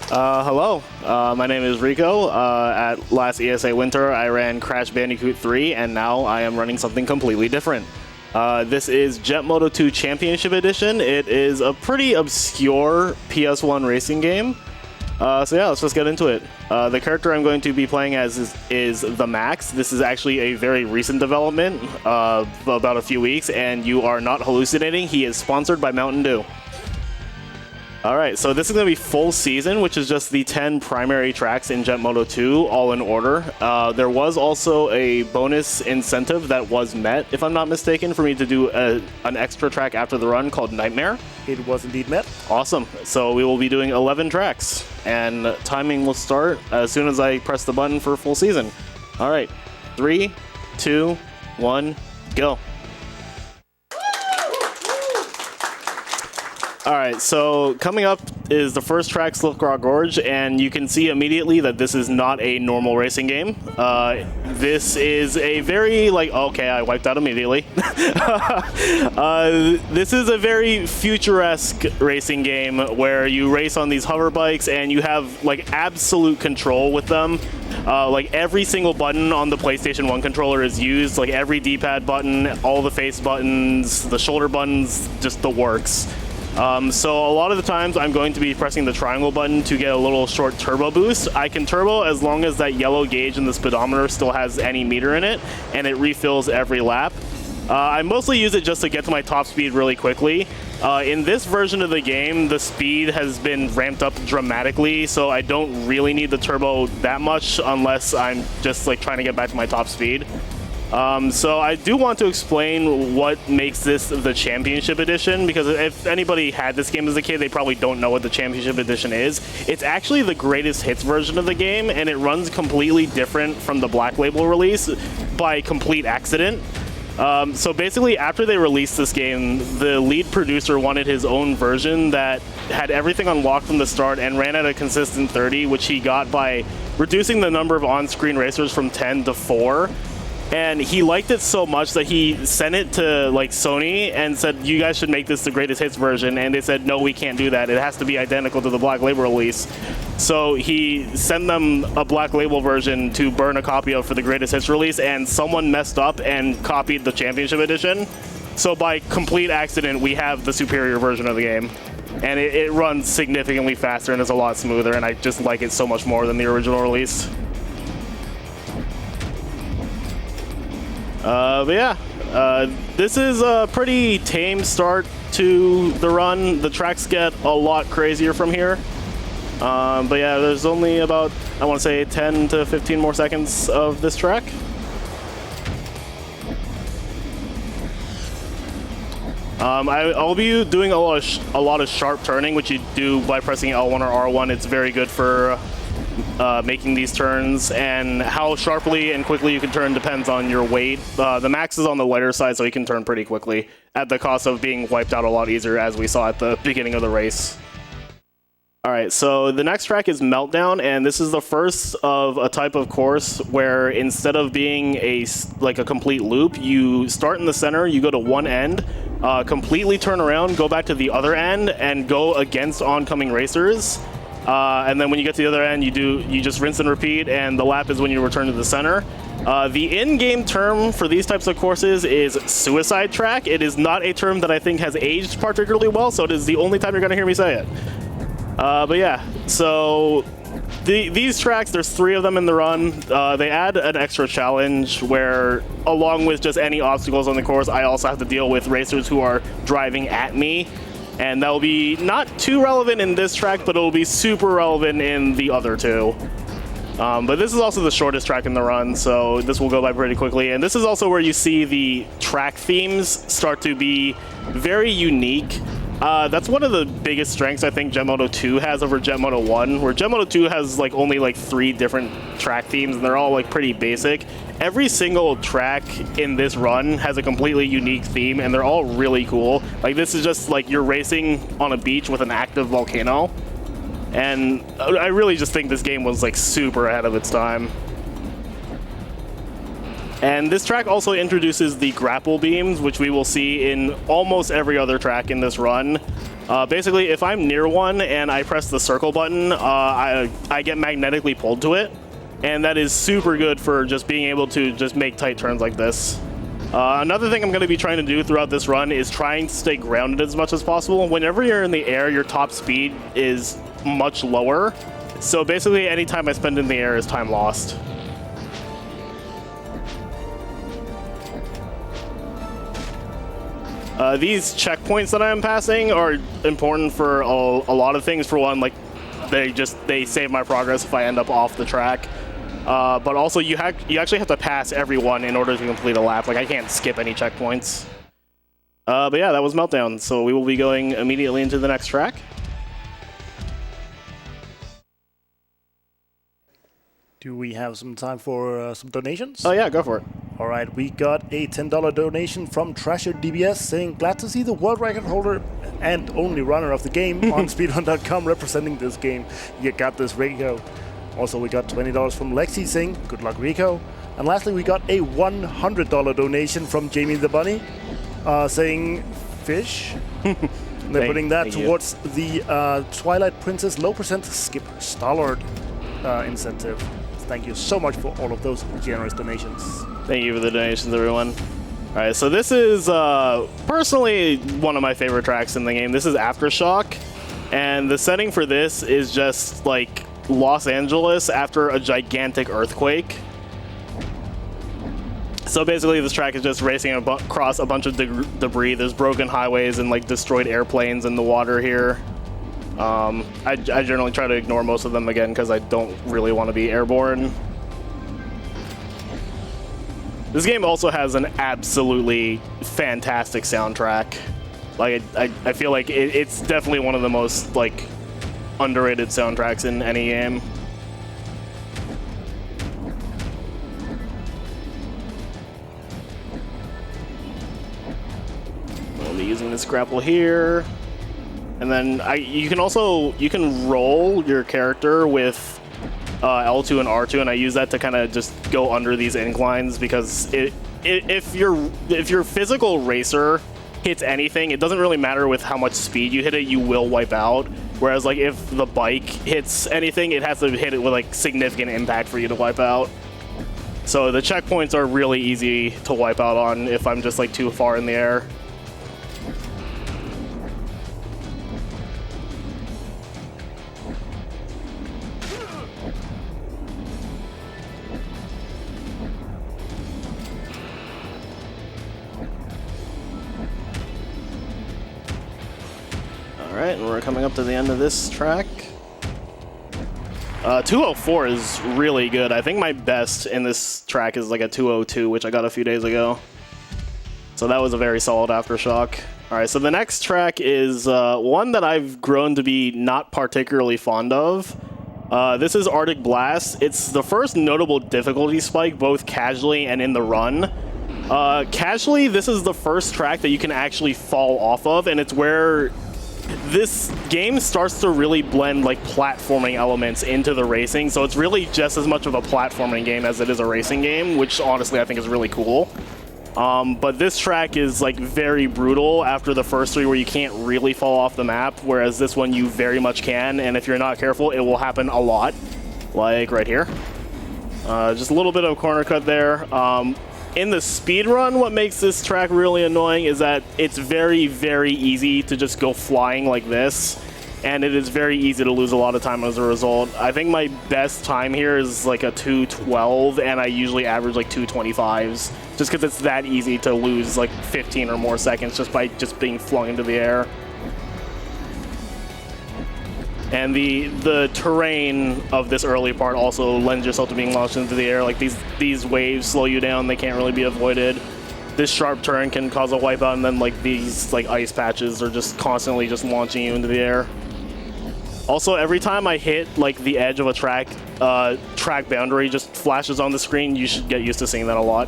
Hello, my name is Rico. At last ESA Winter, I ran Crash Bandicoot 3, and now I am running something completely different. This is Jet Moto 2 Championship Edition. It is a pretty obscure PS1 racing game. So yeah, let's just get into it. The character I'm going to be playing as is the Max. This is actually a very recent development, about a few weeks, and you are not hallucinating. He is sponsored by Mountain Dew. Alright, so this is going to be full season, which is just the 10 primary tracks in Jet Moto 2, all in order. There was also a bonus incentive that was met, if I'm not mistaken, for me to do an extra track after the run called Nightmare. It was indeed met. Awesome. So we will be doing 11 tracks, and timing will start as soon as I press the button for full season. Alright, 3, 2, 1, go. Alright, so coming up is the first track, Gorge, and you can see immediately that this is not a normal racing game. This is a very, okay, I wiped out immediately. This is a very futuresque racing game where you race on these hover bikes and you have, absolute control with them. Every single button on the PlayStation 1 controller is used, every D-pad button, all the face buttons, the shoulder buttons, just the works. So a lot of the times I'm going to be pressing the triangle button to get a little short turbo boost. I can turbo as long as that yellow gauge in the speedometer still has any meter in it, and it refills every lap. I mostly use it just to get to my top speed really quickly. In this version of the game, the speed has been ramped up dramatically, so I don't really need the turbo that much unless I'm just trying to get back to my top speed. So I do want to explain what makes this the Championship Edition, because if anybody had this game as a kid, they probably don't know what the Championship Edition is. It's actually the greatest hits version of the game, and it runs completely different from the Black Label release by complete accident. So basically, after they released this game, the lead producer wanted his own version that had everything unlocked from the start and ran at a consistent 30, which he got by reducing the number of on-screen racers from 10 to 4. And he liked it so much that he sent it to Sony and said, you guys should make this the greatest hits version. And they said, no, we can't do that. It has to be identical to the Black Label release. So he sent them a Black Label version to burn a copy of for the greatest hits release, and someone messed up and copied the Championship Edition. So by complete accident, we have the superior version of the game. And it runs significantly faster and is a lot smoother, and I just like it so much more than the original release. But yeah, this is a pretty tame start to the run. The tracks get a lot crazier from here. But yeah, there's only about, I want to say, 10 to 15 more seconds of this track. I'll be doing a lot of sharp turning, which you do by pressing L1 or R1. It's very good for making these turns, and how sharply and quickly you can turn depends on your weight. The Max is on the lighter side, so he can turn pretty quickly at the cost of being wiped out a lot easier, as we saw at the beginning of the race. Alright, so the next track is Meltdown, and this is the first of a type of course where instead of being a complete loop, you start in the center, you go to one end, completely turn around, go back to the other end, and go against oncoming racers. And then when you get to the other end, you just rinse and repeat, and the lap is when you return to the center. The in-game term for these types of courses is suicide track. It is not a term that I think has aged particularly well, so it is the only time you're going to hear me say it. But yeah, so these tracks, there's 3 of them in the run. They add an extra challenge where, along with just any obstacles on the course, I also have to deal with racers who are driving at me. And that will be not too relevant in this track, but it will be super relevant in the other 2. But this is also the shortest track in the run, so this will go by pretty quickly. And this is also where you see the track themes start to be very unique. That's one of the biggest strengths I think Jet Moto 2 has over Jet Moto 1, where Jet Moto 2 has only 3 different track themes, and they're all pretty basic. Every single track in this run has a completely unique theme, and they're all really cool. This is just you're racing on a beach with an active volcano, and I really just think this game was super ahead of its time. And this track also introduces the grapple beams, which we will see in almost every other track in this run. Basically, if I'm near one and I press the circle button, I get magnetically pulled to it, and that is super good for just being able to just make tight turns like this. Another thing I'm going to be trying to do throughout this run is trying to stay grounded as much as possible. Whenever you're in the air, your top speed is much lower, so basically any time I spend in the air is time lost. These checkpoints that I'm passing are important for a lot of things. For one, like they save my progress if I end up off the track. But also you actually have to pass everyone in order to complete a lap. Like I can't skip any checkpoints. But yeah, that was Meltdown. So we will be going immediately into the next track. Do we have some time for some donations? Oh yeah, go for it. All right, we got a $10 donation from Trasher DBS saying, glad to see the world record holder and only runner of the game on speedrun.com representing this game. You got this, Rico. Also, we got $20 from Lexi saying, good luck, Rico. And lastly, we got a $100 donation from Jamie the Bunny saying, fish. They're putting that towards the Twilight Princess low percent skip Stallard incentive. Thank you so much for all of those generous donations. Thank you for the donations, everyone. All right, so this is personally one of my favorite tracks in the game. This is Aftershock, and the setting for this is just like Los Angeles after a gigantic earthquake. So basically, this track is just racing across a bunch of debris. There's broken highways and like destroyed airplanes in the water here. I generally try to ignore most of them again because I don't really want to be airborne. This game also has an absolutely fantastic soundtrack. Like I feel like it's definitely one of the most like underrated soundtracks in any game. We'll be using this grapple here. And then you can roll your character with L2 and R2, and I use that to kind of just go under these inclines because if your physical racer hits anything, it doesn't really matter with how much speed you hit it, you will wipe out. Whereas like if the bike hits anything, it has to hit it with like significant impact for you to wipe out. So the checkpoints are really easy to wipe out on if I'm just like too far in the air. Alright, and we're coming up to the end of this track. 204 is really good. I think my best in this track is like a 202, which I got a few days ago. So that was a very solid Aftershock. Alright, so the next track is one that I've grown to be not particularly fond of. This is Arctic Blast. It's the first notable difficulty spike, both casually and in the run. Casually, this is the first track that you can actually fall off of, and it's where this game starts to really blend like platforming elements into the racing, so it's really just as much of a platforming game as it is a racing game, which honestly I think is really cool. But this track is like very brutal after the first three where you can't really fall off the map, whereas this one you very much can, and if you're not careful it will happen a lot, like right here. Just a little bit of corner cut there. In the speedrun, what makes this track really annoying is that it's very, very easy to just go flying like this, and it is very easy to lose a lot of time as a result. I think my best time here is like a 2:12, and I usually average like 2:25s, just because it's that easy to lose like 15 or more seconds just by just being flung into the air. And the terrain of this early part also lends yourself to being launched into the air. Like these waves slow you down, they can't really be avoided. This sharp turn can cause a wipeout, and then like these like ice patches are just constantly just launching you into the air. Also, every time I hit like the edge of a track boundary just flashes on the screen. You should get used to seeing that a lot.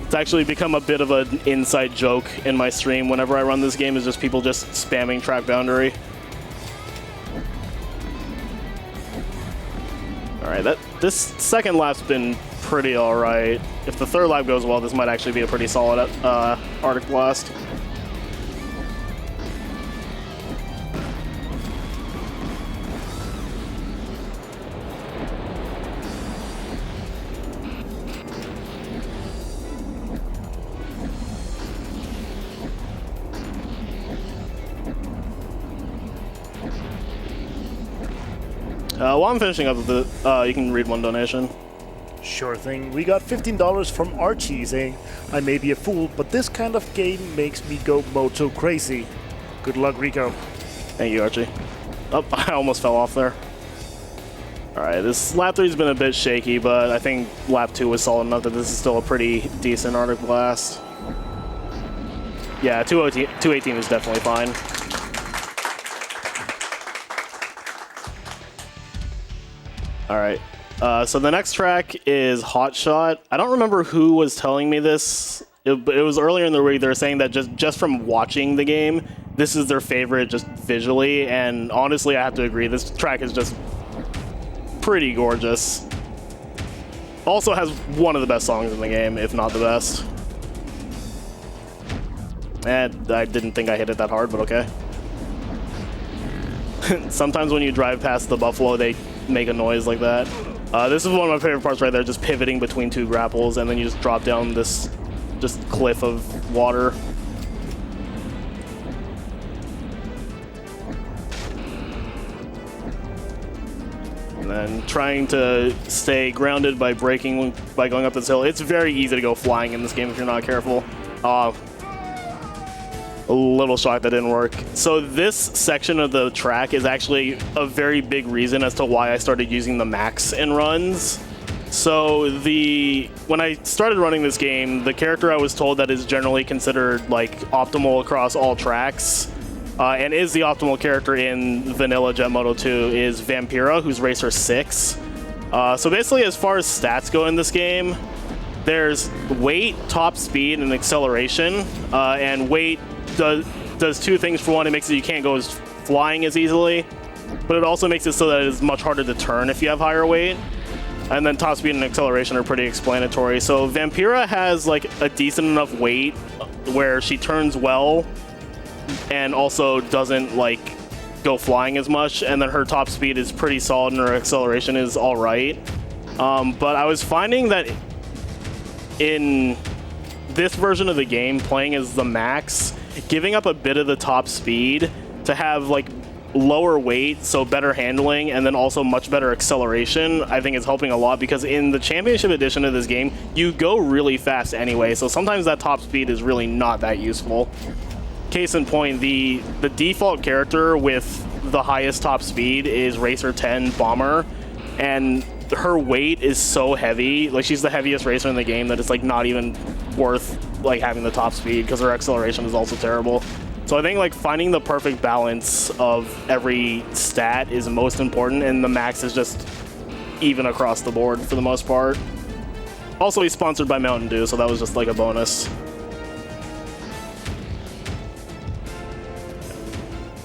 It's actually become a bit of an inside joke in my stream whenever I run this game, is just people just spamming track boundary. Alright, this second lap's been pretty alright. If the third lap goes well, this might actually be a pretty solid Arctic Blast. While I'm finishing up the, you can read one donation. Sure thing. We got $15 from Archie saying, I may be a fool, but this kind of game makes me go moto crazy. Good luck, Rico. Thank you, Archie. Oh, I almost fell off there. Alright, this lap 3 has been a bit shaky, but I think lap 2 was solid enough that this is still a pretty decent Arctic Blast. Yeah, 218 is definitely fine. Alright, so the next track is Hot Shot. I don't remember who was telling me this. It was earlier in the week. They were saying that just from watching the game, this is their favorite just visually, and honestly, I have to agree. This track is just pretty gorgeous. Also has one of the best songs in the game, if not the best. And I didn't think I hit it that hard, but okay. Sometimes when you drive past the Buffalo, they make a noise like that. This is one of my favorite parts right there, just pivoting between two grapples, and then you just drop down this just cliff of water. And then trying to stay grounded by braking by going up this hill. It's very easy to go flying in this game if you're not careful. A little shocked that didn't work. So this section of the track is actually a very big reason as to why I started using the max in runs. So when I started running this game, the character I was told that is generally considered like optimal across all tracks, and is the optimal character in vanilla Jet Moto 2 is Vampira, who's Racer 6. So basically, as far as stats go in this game, there's weight, top speed, and acceleration. And weight does two things. For one, it makes it you can't go flying as easily, but it also makes it so that it is much harder to turn if you have higher weight. And then top speed and acceleration are pretty explanatory. So Vampira has like a decent enough weight where she turns well and also doesn't like go flying as much, and then her top speed is pretty solid and her acceleration is all right. But I was finding that in this version of the game, playing as the max, giving up a bit of the top speed to have like lower weight, so better handling, and then also much better acceleration, I think is helping a lot, because in the championship edition of this game, you go really fast anyway, so sometimes that top speed is really not that useful. Case in point, the default character with the highest top speed is Racer 10 Bomber, and her weight is so heavy, like she's the heaviest racer in the game, that it's like not even worth like having the top speed because her acceleration is also terrible. So I think like finding the perfect balance of every stat is most important, and the max is just even across the board for the most part. Also, he's sponsored by Mountain Dew, so that was just like a bonus.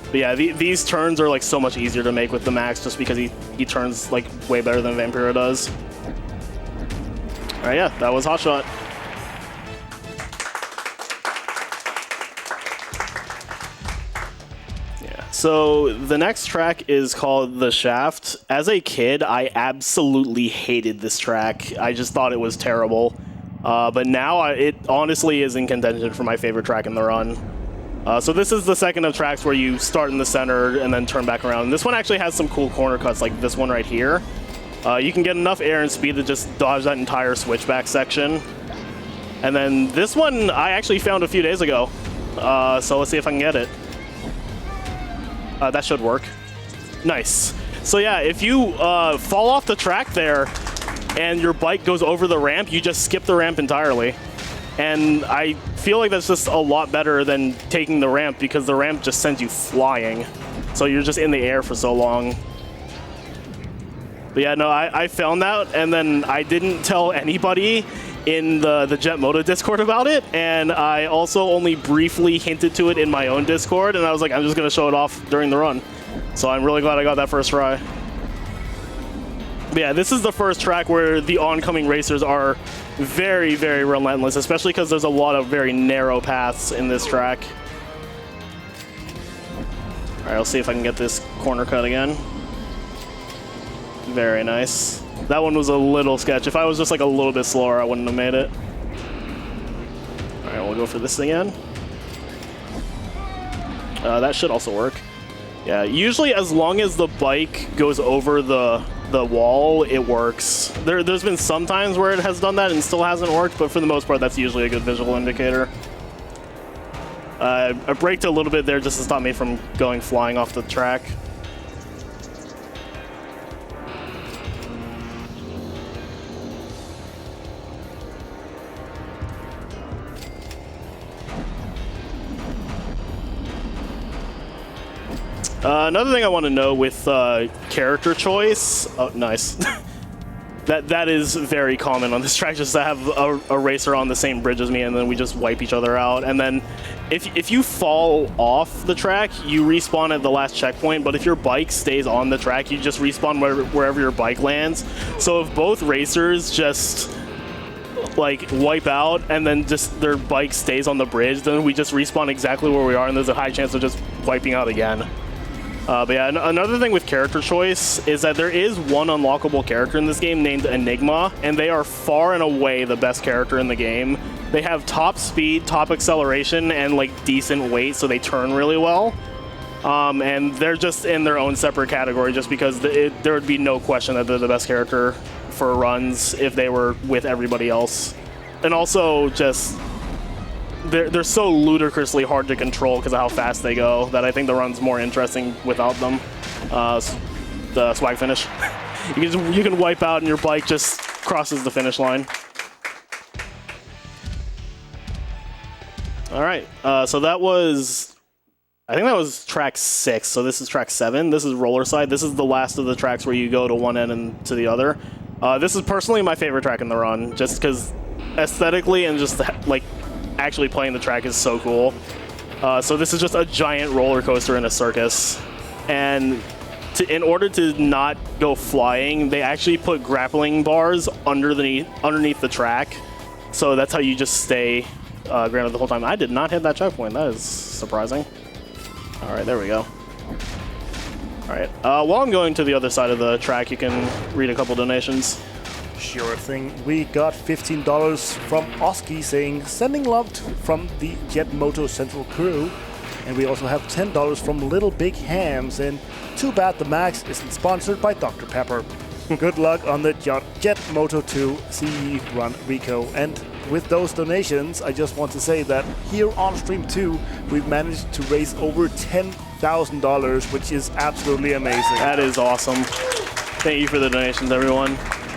But yeah, these turns are like so much easier to make with the max, just because he turns like way better than Vampira does. All right, yeah, that was Hot Shot. Yeah. So the next track is called The Shaft. As a kid, I absolutely hated this track. I just thought it was terrible. But now it honestly is in contention for my favorite track in the run. So this is the second of tracks where you start in the center and then turn back around. And this one actually has some cool corner cuts, like this one right here. You can get enough air and speed to just dodge that entire switchback section. And then this one I actually found a few days ago. So let's see if I can get it. That should work. Nice. So yeah, if you fall off the track there and your bike goes over the ramp, you just skip the ramp entirely. And I feel like that's just a lot better than taking the ramp, because the ramp just sends you flying. So you're just in the air for so long. But yeah, no, I found that, and then I didn't tell anybody in the Jet Moto Discord about it, and I also only briefly hinted to it in my own Discord, and I was like, I'm just going to show it off during the run. So I'm really glad I got that first try. But yeah, this is the first track where the oncoming racers are very, very relentless, especially because there's a lot of very narrow paths in this track. All right, I'll see if I can get this corner cut again. Very nice. That one was a little sketch. If I was just like a little bit slower, I wouldn't have made it. All right, we'll go for this again. That should also work. Yeah, usually as long as the bike goes over the wall, it works. There's been some times where it has done that and still hasn't worked, but for the most part, that's usually a good visual indicator. I braked a little bit there just to stop me from going flying off the track. Another thing I want to know with character choice, oh nice, that is very common on this track, just to have a racer on the same bridge as me and then we just wipe each other out. And then if you fall off the track, you respawn at the last checkpoint, but if your bike stays on the track, you just respawn wherever your bike lands. So if both racers just like wipe out and then just their bike stays on the bridge, then we just respawn exactly where we are and there's a high chance of just wiping out again. But yeah, another thing with character choice is that there is one unlockable character in this game named Enigma, and they are far and away the best character in the game. They have top speed, top acceleration, and like decent weight, so they turn really well. And they're just in their own separate category just because there would be no question that they're the best character for runs if they were with everybody else. And also just they're so ludicrously hard to control because of how fast they go that I think the run's more interesting without them. The swag finish. You can wipe out and your bike just crosses the finish line. All right, so that was, I think that was track 6. So this is track 7. This is Rollerside. This is the last of the tracks where you go to one end and to the other. This is personally my favorite track in the run, just because aesthetically and just like actually playing the track is so cool. So this is just a giant roller coaster in a circus, and in order to not go flying, they actually put grappling bars underneath the track, so that's how you just stay grounded the whole time. I did not hit that checkpoint. That is surprising. All right, there we go. All right, while I'm going to the other side of the track, you can read a couple donations. Sure thing. We got $15 from Oski saying, sending love from the Jet Moto Central crew. And we also have $10 from Little Big Hams. And too bad the Max isn't sponsored by Dr. Pepper. Good luck on the Jet Moto 2 CE Run Rico. And with those donations, I just want to say that here on Stream 2, we've managed to raise over $10,000, which is absolutely amazing. That is awesome. Thank you for the donations, everyone.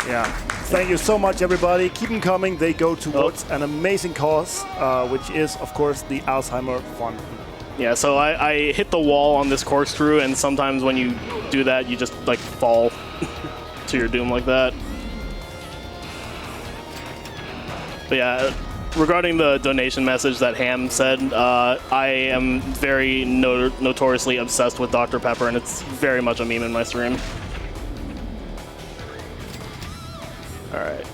Yeah. Thank you so much, everybody. Keep them coming. They go towards an amazing cause, which is, of course, the Alzheimer Fund. Yeah, so I hit the wall on this corkscrew, and sometimes when you do that, you just, like, fall to your doom like that. But yeah, regarding the donation message that Ham said, I am very notoriously obsessed with Dr. Pepper, and it's very much a meme in my stream. Alright.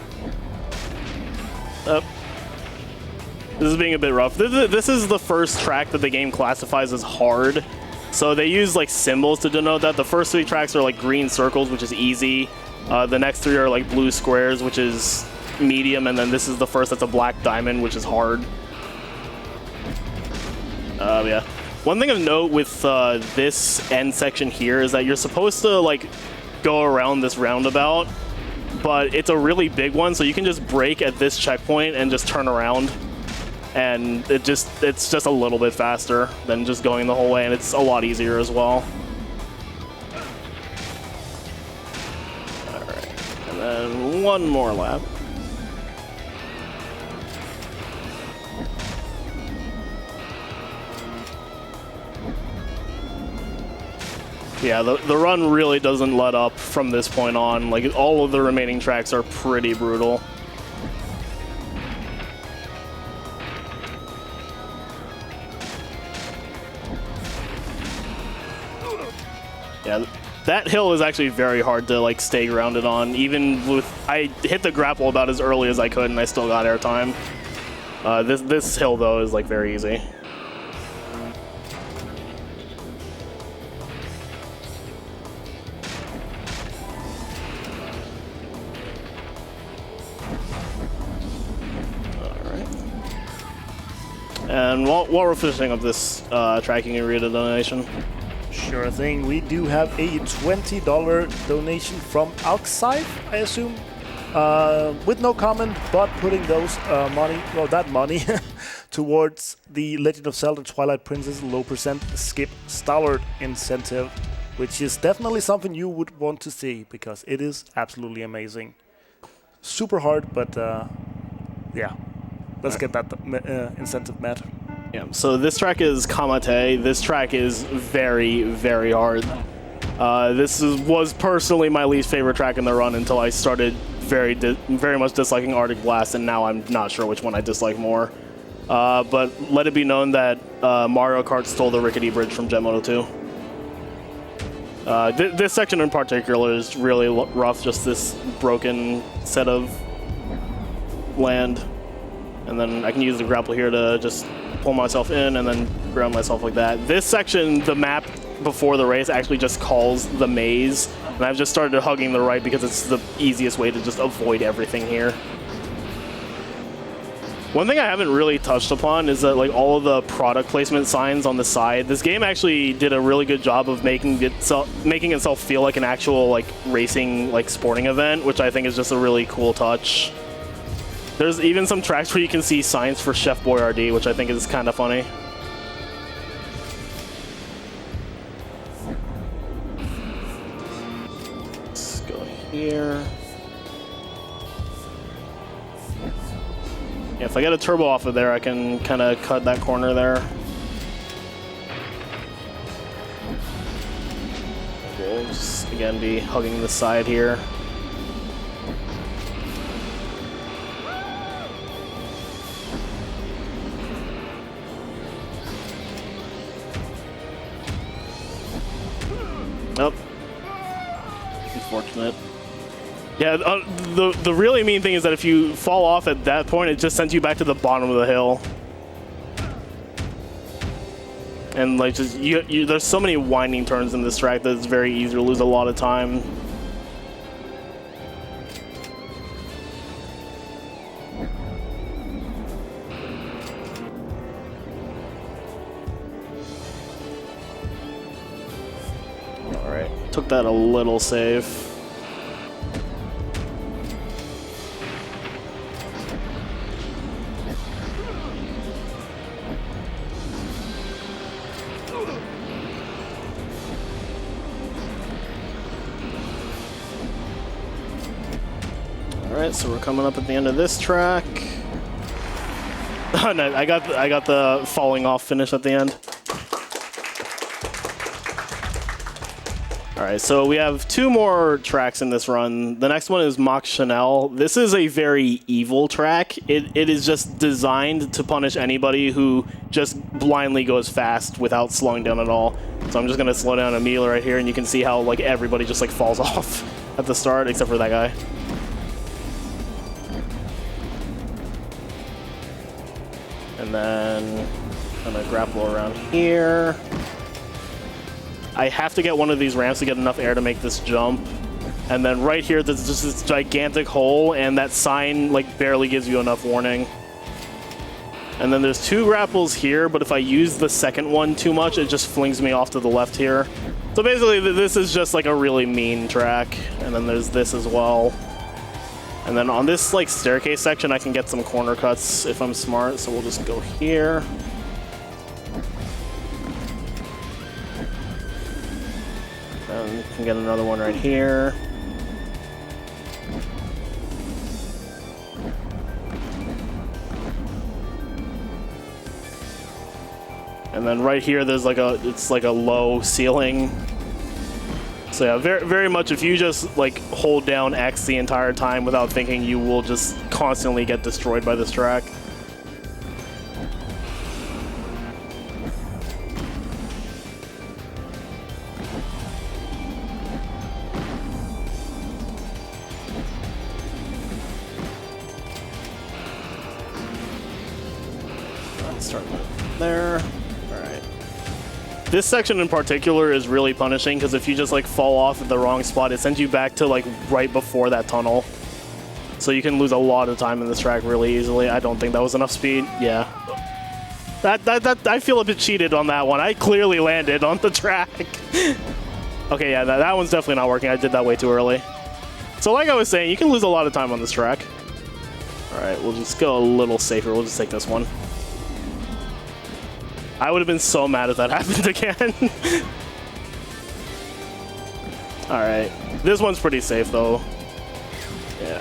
This is being a bit rough. This is the first track that the game classifies as hard. So they use like symbols to denote that. The first 3 tracks are like green circles, which is easy. The next 3 are like blue squares, which is medium. And then this is the first that's a black diamond, which is hard. Yeah. One thing of note with this end section here is that you're supposed to like go around this roundabout, but it's a really big one, so you can just brake at this checkpoint and just turn around, and it's just a little bit faster than just going the whole way, and it's a lot easier as well. All right, and then one more lap. Yeah, the run really doesn't let up from this point on. Like, all of the remaining tracks are pretty brutal. Yeah, that hill is actually very hard to like stay grounded on. Even with, I hit the grapple about as early as I could and I still got airtime. This hill though is like very easy. And while we're finishing up this track, you can read a donation. Sure thing. We do have a $20 donation from outside, I assume. With no comment, but putting those money towards the Legend of Zelda Twilight Princess low percent skip Stallard incentive, which is definitely something you would want to see because it is absolutely amazing. Super hard, but yeah, let's get that incentive met. Yeah, so this track is Kamikaze. This track is very, very hard. This was personally my least favorite track in the run until I started very much disliking Arctic Blast, and now I'm not sure which one I dislike more. But let it be known that Mario Kart stole the rickety bridge from Jet Moto 2. This section in particular is really rough, just this broken set of land. And then I can use the grapple here to just pull myself in and then ground myself like that. This section, the map before the race actually just calls the maze. And I've just started hugging the right because it's the easiest way to just avoid everything here. One thing I haven't really touched upon is that like all of the product placement signs on the side, this game actually did a really good job of making itself feel like an actual like racing like sporting event, which I think is just a really cool touch. There's even some tracks where you can see signs for Chef Boyardee, which I think is kind of funny. Let's go here. Yeah, if I get a turbo off of there, I can kind of cut that corner there. We'll just, again, be hugging the side here. Nope. Unfortunate. Yeah, the really mean thing is that if you fall off at that point, it just sends you back to the bottom of the hill. And like, just there's so many winding turns in this track that it's very easy to lose a lot of time. All right, took that a little safe. Alright, so we're coming up at the end of this track. Oh, no, I got the falling off finish at the end. Alright, so we have two more tracks in this run. The next one is Mach Schnell. This is a very evil track. It is just designed to punish anybody who just blindly goes fast without slowing down at all. So I'm just going to slow down immediately right here, and you can see how like everybody just like falls off at the start, except for that guy. And then I'm gonna grapple around here. I have to get one of these ramps to get enough air to make this jump. And then right here, there's just this gigantic hole, and that sign like barely gives you enough warning. And then there's two grapples here, but if I use the second one too much, it just flings me off to the left here. So basically, this is just like a really mean track. And then there's this as well. And then on this like staircase section, I can get some corner cuts if I'm smart. So we'll just go here. And we can get another one right here. And then right here, there's like it's like a low ceiling. So yeah, very much if you just like hold down X the entire time without thinking, you will just constantly get destroyed by this track. Let's start there. This section in particular is really punishing because if you just like fall off at the wrong spot, it sends you back to like right before that tunnel. So you can lose a lot of time in this track really easily. I don't think that was enough speed. Yeah. I feel a bit cheated on that one. I clearly landed on the track. Okay, yeah, that one's definitely not working. I did that way too early. So like I was saying, you can lose a lot of time on this track. All right, we'll just go a little safer. We'll just take this one. I would have been so mad if that happened again. All right, this one's pretty safe though. Yeah.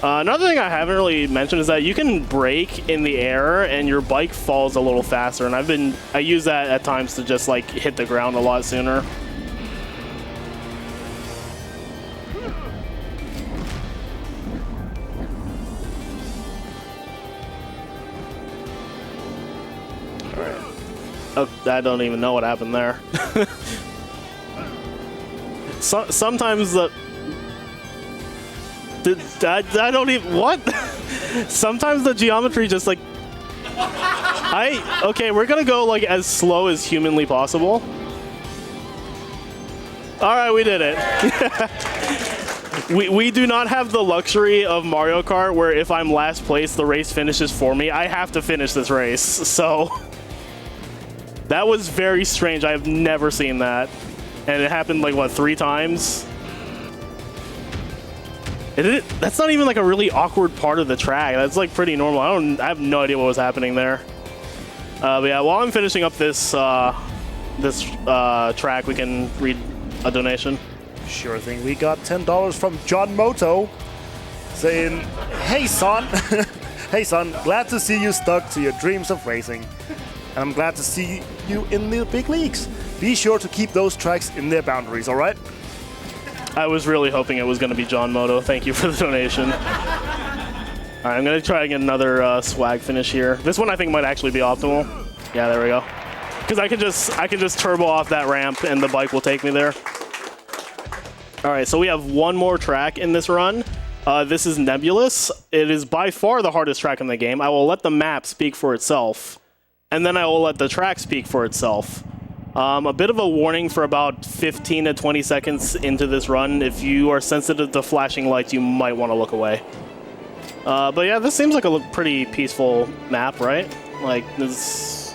Another thing I haven't really mentioned is that you can brake in the air and your bike falls a little faster, and I use that at times to just like hit the ground a lot sooner. All right. Oh, I don't even know what happened there. Sometimes the I don't even what. Sometimes the geometry just like okay, we're gonna go like as slow as humanly possible. All right, we did it. we do not have the luxury of Mario Kart where if I'm last place, the race finishes for me. I have to finish this race. So that was very strange. I have never seen that, and it happened like what, 3 times. That's not even like a really awkward part of the track. That's like pretty normal. I have no idea what was happening there. But yeah, while I'm finishing up this track, we can read a donation. Sure thing. We got $10 from Jet Moto saying, "Hey son, hey son, glad to see you stuck to your dreams of racing. And I'm glad to see you in the big leagues. Be sure to keep those tracks in their boundaries, all right?" I was really hoping it was going to be Jet Moto. Thank you for the donation. All right, I'm going to try and get another swag finish here. This one I think might actually be optimal. Yeah, there we go. Because I can just turbo off that ramp and the bike will take me there. All right, so we have one more track in this run. This is Nebulous. It is by far the hardest track in the game. I will let the map speak for itself, and then I will let the track speak for itself. A bit of a warning for about 15 to 20 seconds into this run. If you are sensitive to flashing lights, you might want to look away. But yeah, this seems like a pretty peaceful map, right? Like, it's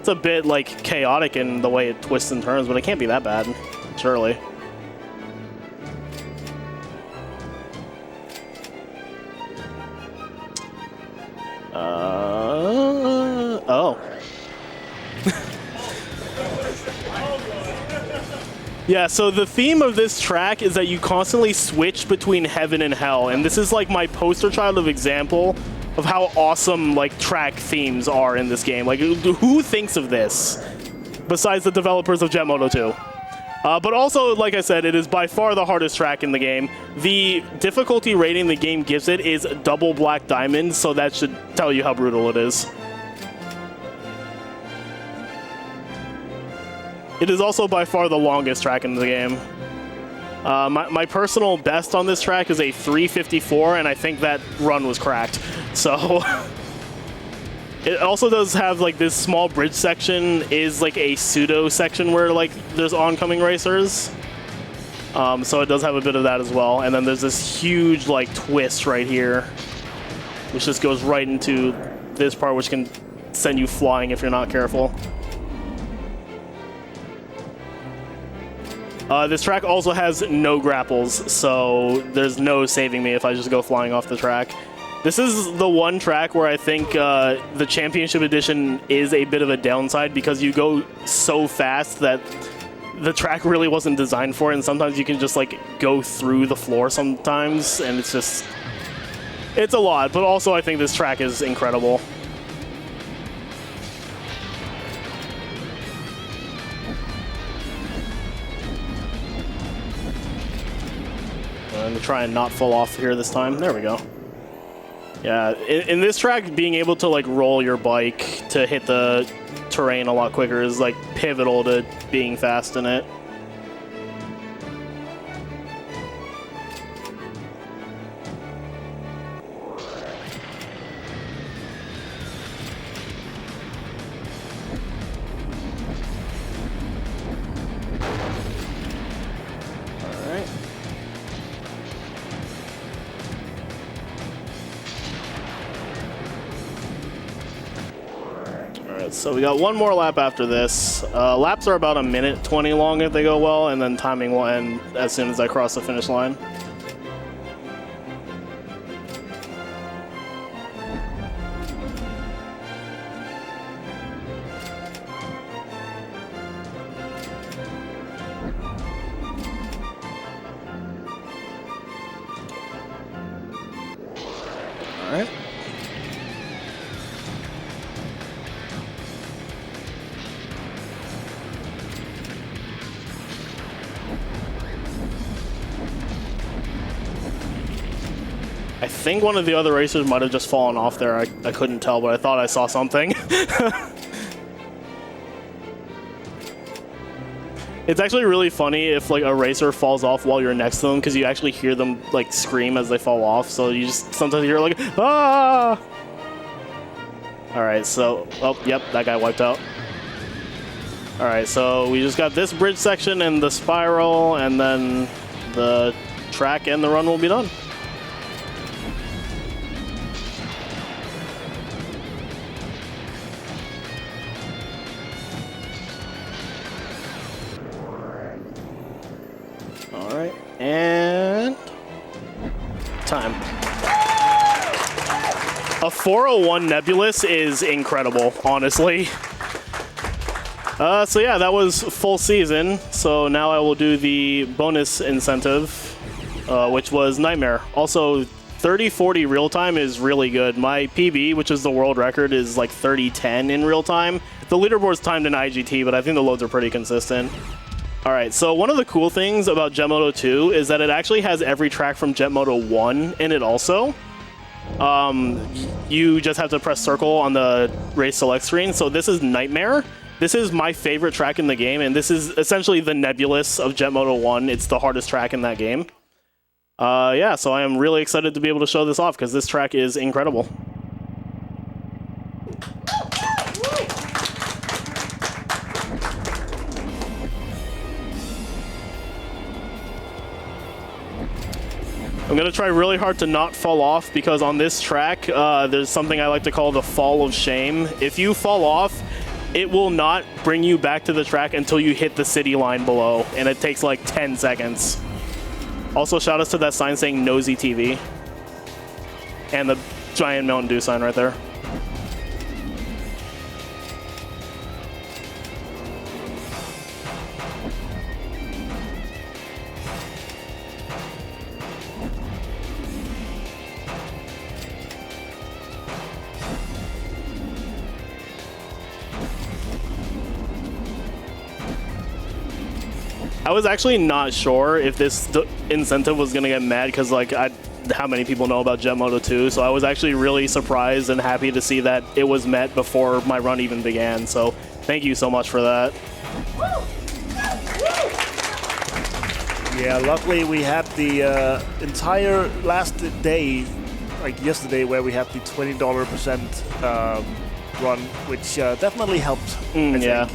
a bit like chaotic in the way it twists and turns, but it can't be that bad, surely. Oh. Yeah, so the theme of this track is that you constantly switch between heaven and hell, and this is like my poster child of example of how awesome like track themes are in this game. Like, who thinks of this besides the developers of Jet Moto 2? But also, like I said, it is by far the hardest track in the game. The difficulty rating the game gives it is double black diamond, so that should tell you how brutal it is. It is also by far the longest track in the game. My personal best on this track is a 3:54, and I think that run was cracked. So it also does have like this small bridge section is like a pseudo section where like there's oncoming racers. So it does have a bit of that as well. And then there's this huge like twist right here, which just goes right into this part, which can send you flying if you're not careful. This track also has no grapples, so there's no saving me if I just go flying off the track. This is the one track where I think the Championship Edition is a bit of a downside because you go so fast that the track really wasn't designed for it, and sometimes you can just like go through the floor sometimes, and it's a lot. But also I think this track is incredible. I'm going to try and not fall off here this time. There we go. Yeah, in this track, being able to like roll your bike to hit the terrain a lot quicker is like pivotal to being fast in it. So we got one more lap after this. Laps are about 1:20 long if they go well, and then timing will end as soon as I cross the finish line. All right. I think one of the other racers might have just fallen off there. I couldn't tell, but I thought I saw something. It's actually really funny if like a racer falls off while you're next to them, because you actually hear them like scream as they fall off. So you just sometimes you're like, ah! All right, so, oh, yep, that guy wiped out. All right, so we just got this bridge section and the spiral, and then the track and the run will be done. All right, and time. A 401 Nebulous is incredible, honestly. So yeah, that was full season. So now I will do the bonus incentive, which was Nightmare. Also, 30-40 real time is really good. My PB, which is the world record, is like 30-10 in real time. The leaderboard's timed in IGT, but I think the loads are pretty consistent. All right, so one of the cool things about Jet Moto 2 is that it actually has every track from Jet Moto 1 in it also. You just have to press circle on the race select screen. So this is Nightmare. This is my favorite track in the game, and this is essentially the Nebulous of Jet Moto 1. It's the hardest track in that game. Yeah, so I am really excited to be able to show this off because this track is incredible. I'm going to try really hard to not fall off because on this track, there's something I like to call the fall of shame. If you fall off, it will not bring you back to the track until you hit the city line below, and it takes like 10 seconds. Also, shout outs to that sign saying Nosy TV. And the giant Mountain Dew sign right there. I was actually not sure if this incentive was going to get mad because, like, how many people know about Jet Moto 2, so I was actually really surprised and happy to see that it was met before my run even began, so thank you so much for that. Yeah, luckily we had the entire last day, like yesterday, where we had the $20% run, which definitely helped, I think,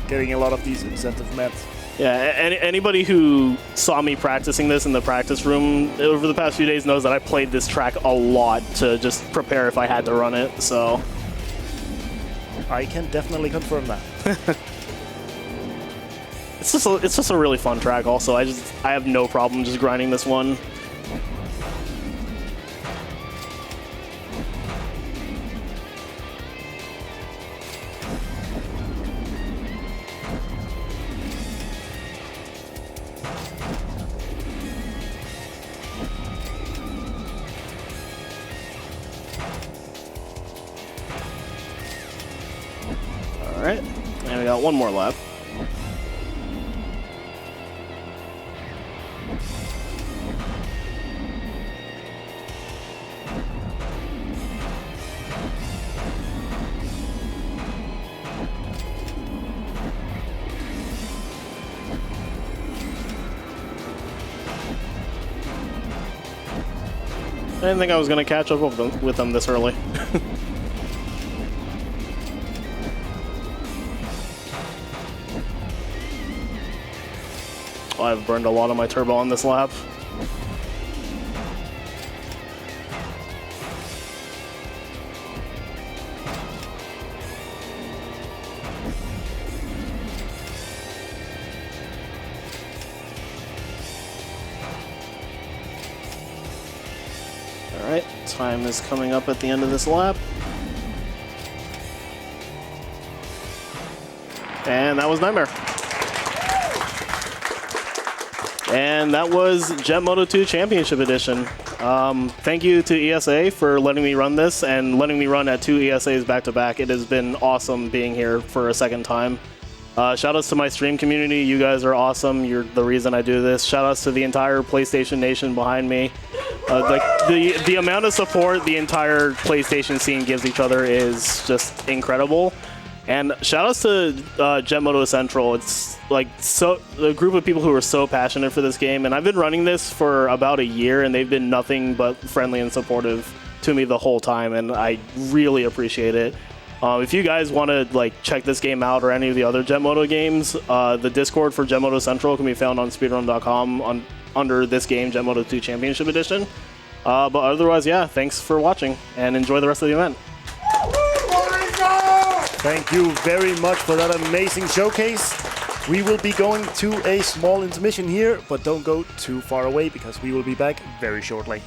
getting a lot of these incentive met. Yeah, anybody who saw me practicing this in the practice room over the past few days knows that I played this track a lot to just prepare if I had to run it, so. I can definitely confirm that. It's just a really fun track also. I have no problem just grinding this one. Alright, and we got one more lap. I didn't think I was going to catch up with them this early. I've burned a lot of my turbo on this lap. Time is coming up at the end of this lap. And that was Nightmare. And that was Jet Moto 2 Championship Edition. Thank you to ESA for letting me run this and letting me run at 2 ESAs back-to-back. It has been awesome being here for a second time. Shout-outs to my stream community. You guys are awesome. You're the reason I do this. Shout-outs to the entire PlayStation Nation behind me. Like the amount of support the entire PlayStation scene gives each other is just incredible. And shout-outs to Jet Moto Central. It's like a group of people who are so passionate for this game, and I've been running this for about a year, and they've been nothing but friendly and supportive to me the whole time, and I really appreciate it. If you guys want to like check this game out or any of the other Jet Moto games, the Discord for Jet Moto Central can be found on speedrun.com under this game, Jet Moto 2 Championship Edition. But otherwise, yeah, thanks for watching, and enjoy the rest of the event. Thank you very much for that amazing showcase. We will be going to a small intermission here, but don't go too far away because we will be back very shortly.